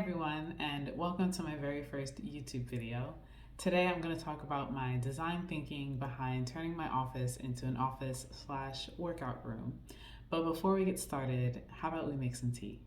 everyone, and welcome to my very first YouTube video. Today I'm going to talk about my design thinking behind turning my office into an office slash workout room. But before we get started, how about we make some tea?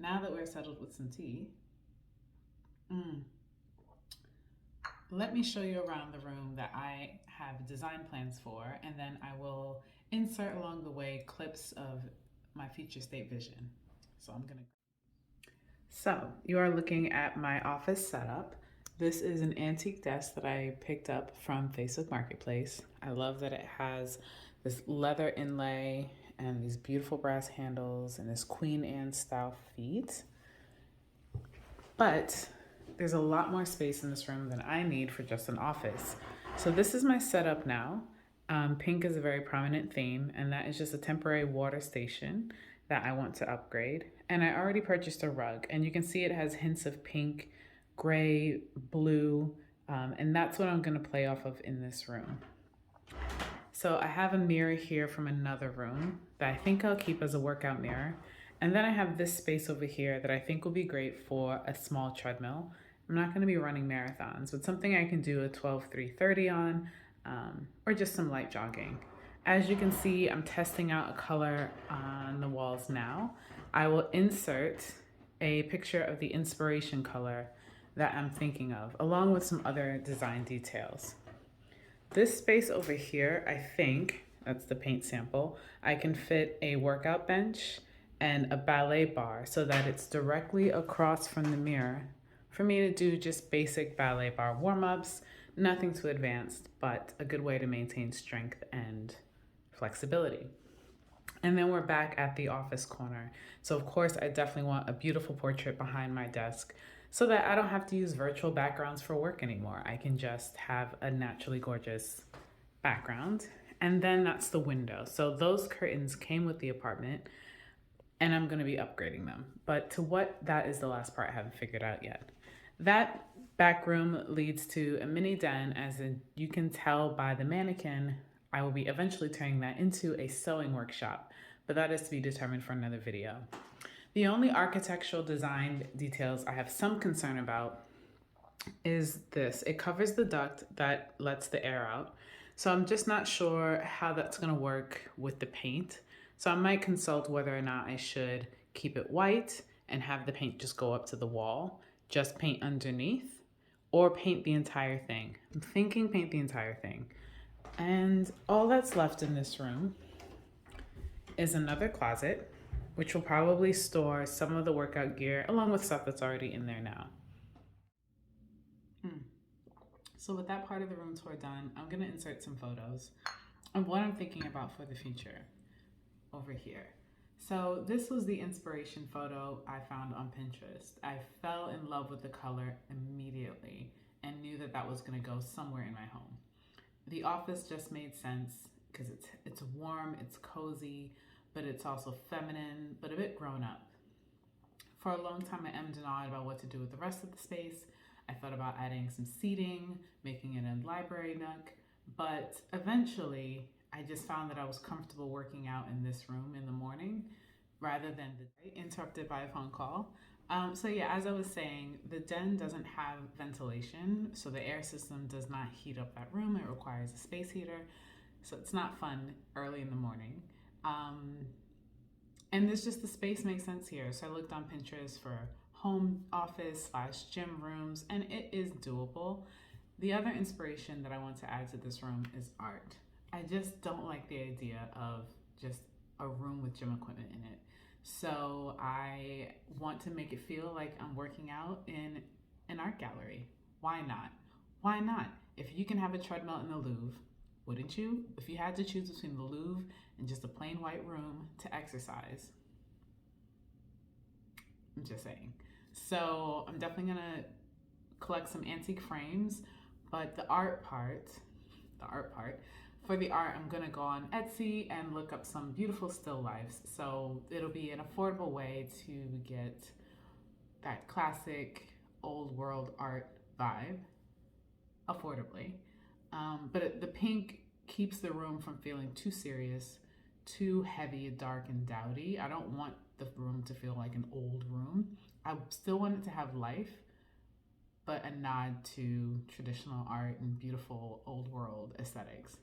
Now that we're settled with some tea, let me show you around the room that I have design plans for, and then I will insert along the way clips of my future state vision. So you are looking at my office setup. This is an antique desk that I picked up from Facebook Marketplace. I love that it has this leather inlay and these beautiful brass handles and this Queen Anne style feet. But there's a lot more space in this room than I need for just an office. So this is my setup now. Pink is a very prominent theme, and that is just a temporary water station that I want to upgrade. And I already purchased a rug, and you can see it has hints of pink, gray, blue, and that's what I'm gonna play off of in this room. So I have a mirror here from another room that I think I'll keep as a workout mirror. And then I have this space over here that I think will be great for a small treadmill. I'm not gonna be running marathons, but something I can do a 12-3-30 on, or just some light jogging. As you can see, I'm testing out a color on the walls now. I will insert a picture of the inspiration color that I'm thinking of, along with some other design details. This space over here, I think, that's the paint sample, I can fit a workout bench and a ballet bar so that it's directly across from the mirror for me to do just basic ballet bar warm-ups, nothing too advanced, but a good way to maintain strength and flexibility. And then we're back at the office corner. So of course, I definitely want a beautiful portrait behind my desk so that I don't have to use virtual backgrounds for work anymore. I can just have a naturally gorgeous background. And then that's the window. So those curtains came with the apartment, and I'm gonna be upgrading them. But to what, that is the last part I haven't figured out yet. That back room leads to a mini den, as you can tell by the mannequin. I will be eventually turning that into a sewing workshop, but that is to be determined for another video. The only architectural design details I have some concern about is this. It covers the duct that lets the air out. So I'm just not sure how that's going to work with the paint. So I might consult whether or not I should keep it white and have the paint just go up to the wall, just paint underneath, or paint the entire thing. I'm thinking paint the entire thing. And all that's left in this room is another closet, which will probably store some of the workout gear along with stuff that's already in there now. So with that part of the room tour done, I'm gonna insert some photos of what I'm thinking about for the future over here. So this was the inspiration photo I found on Pinterest. I fell in love with the color immediately and knew that that was gonna go somewhere in my home. The office just made sense because it's warm, it's cozy, but it's also feminine, but a bit grown up. For a long time, I emmed and awed about what to do with the rest of the space. I thought about adding some seating, making it a library nook, but eventually I just found that I was comfortable working out in this room in the morning rather than the day, interrupted by a phone call. So yeah, as I was saying, the den doesn't have ventilation, so the air system does not heat up that room. It requires a space heater, so it's not fun early in the morning. Um, and there's just the space makes sense here. So I looked on Pinterest for home office slash gym rooms, and it is doable. The other inspiration that I want to add to this room is art. I just don't like the idea of just a room with gym equipment in it. So I want to make it feel like I'm working out in an art gallery. Why not? Why not? If you can have a treadmill in the Louvre, wouldn't you? If you had to choose between the Louvre and just a plain white room to exercise, I'm just saying. So I'm definitely gonna collect some antique frames, but the art part, for the art, I'm gonna go on Etsy and look up some beautiful still lifes. So it'll be an affordable way to get that classic old world art vibe affordably. But the pink keeps the room from feeling too serious, too heavy, dark, and dowdy. I don't want the room to feel like an old room. I still want it to have life, but a nod to traditional art and beautiful old world aesthetics.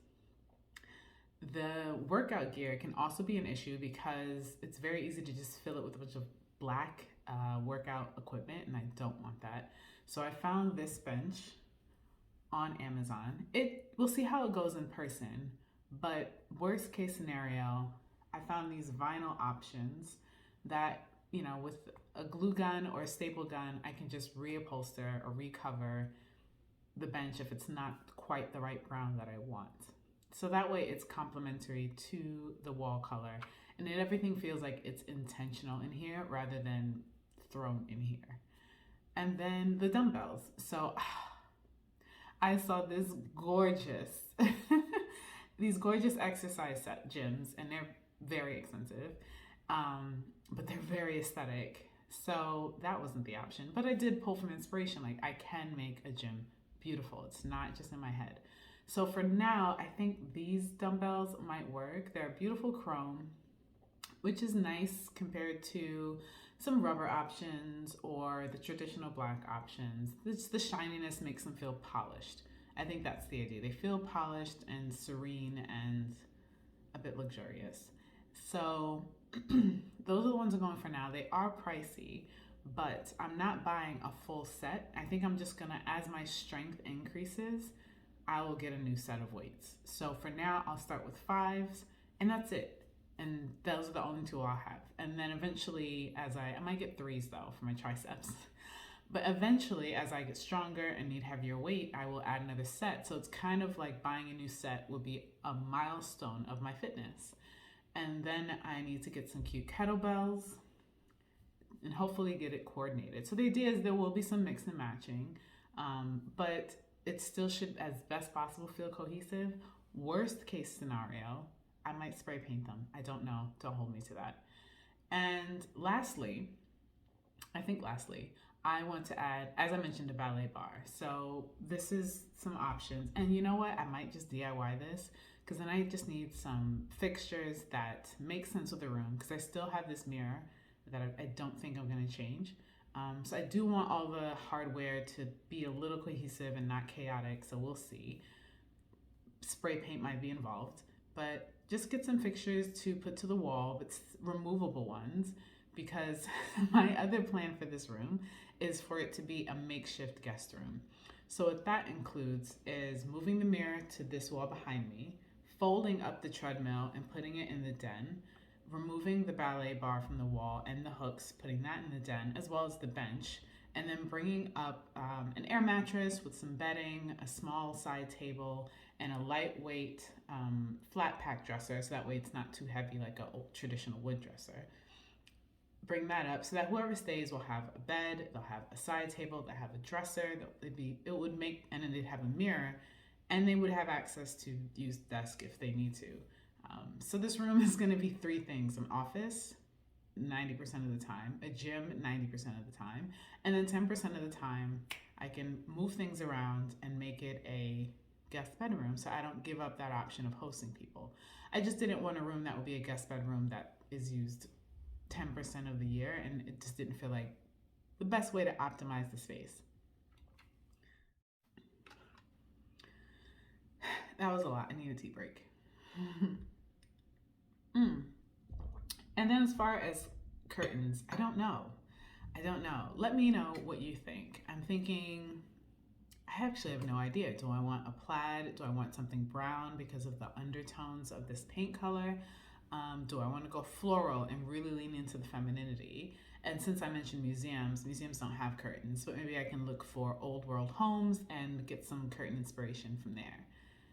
The workout gear can also be an issue because it's very easy to just fill it with a bunch of black workout equipment, and I don't want that. So I found this bench on Amazon. We'll see how it goes in person, but worst case scenario, I found these vinyl options that, with a glue gun or a staple gun, I can just reupholster or recover the bench if it's not quite the right brown that I want. So that way it's complementary to the wall color, and then everything feels like it's intentional in here rather than thrown in here. And then the dumbbells. So I saw this gorgeous, these gorgeous exercise set gyms, and they're very expensive, but they're very aesthetic. So that wasn't the option. But I did pull from inspiration. Like, I can make a gym beautiful. It's not just in my head. So for now, I think these dumbbells might work. They're beautiful chrome, which is nice compared to some rubber options or the traditional black options. The shininess makes them feel polished. I think that's the idea. They feel polished and serene and a bit luxurious. So those are the ones I'm going for now. They are pricey, but I'm not buying a full set. I think I'm just gonna, as my strength increases, I will get a new set of weights. So for now, I'll start with fives, and that's it. And those are the only two I'll have. And then eventually, as I might get threes though for my triceps. But eventually, as I get stronger and need heavier weight, I will add another set. So it's kind of like buying a new set would be a milestone of my fitness. And then I need to get some cute kettlebells and hopefully get it coordinated. So the idea is there will be some mix and matching, but it still should, as best possible, feel cohesive. Worst case scenario, I might spray paint them. I don't know. Don't hold me to that. And lastly, I want to add, as I mentioned, a ballet bar. So this is some options. And you know what? I might just DIY this because then I just need some fixtures that make sense with the room because I still have this mirror that I don't think I'm going to change. So I do want all the hardware to be a little cohesive and not chaotic, so we'll see. Spray paint might be involved, but just get some fixtures to put to the wall, but removable ones, because my other plan for this room is for it to be a makeshift guest room. So what that includes is moving the mirror to this wall behind me, folding up the treadmill and putting it in the den, removing the ballet bar from the wall and the hooks, putting that in the den, as well as the bench, and then bringing up an air mattress with some bedding, a small side table, and a lightweight flat pack dresser, so that way it's not too heavy like a traditional wood dresser. Bring that up so that whoever stays will have a bed, they'll have a side table, they'll have a dresser, and then they'd have a mirror, and they would have access to use the desk if they need to. So this room is going to be three things: an office 90% of the time, a gym 90% of the time, and then 10% of the time I can move things around and make it a guest bedroom, so I don't give up that option of hosting people. I just didn't want a room that would be a guest bedroom that is used 10% of the year, and it just didn't feel like the best way to optimize the space. That was a lot. I need a tea break. And then as far as curtains, I don't know. Let me know what you think. I'm thinking, I actually have no idea. Do I want a plaid? Do I want something brown because of the undertones of this paint color? Do I want to go floral and really lean into the femininity? And since I mentioned museums don't have curtains, but maybe I can look for old world homes and get some curtain inspiration from there.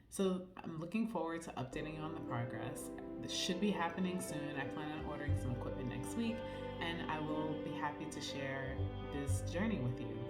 So I'm looking forward to updating you on the progress. This should be happening soon. I plan on ordering some equipment next week, and I will be happy to share this journey with you.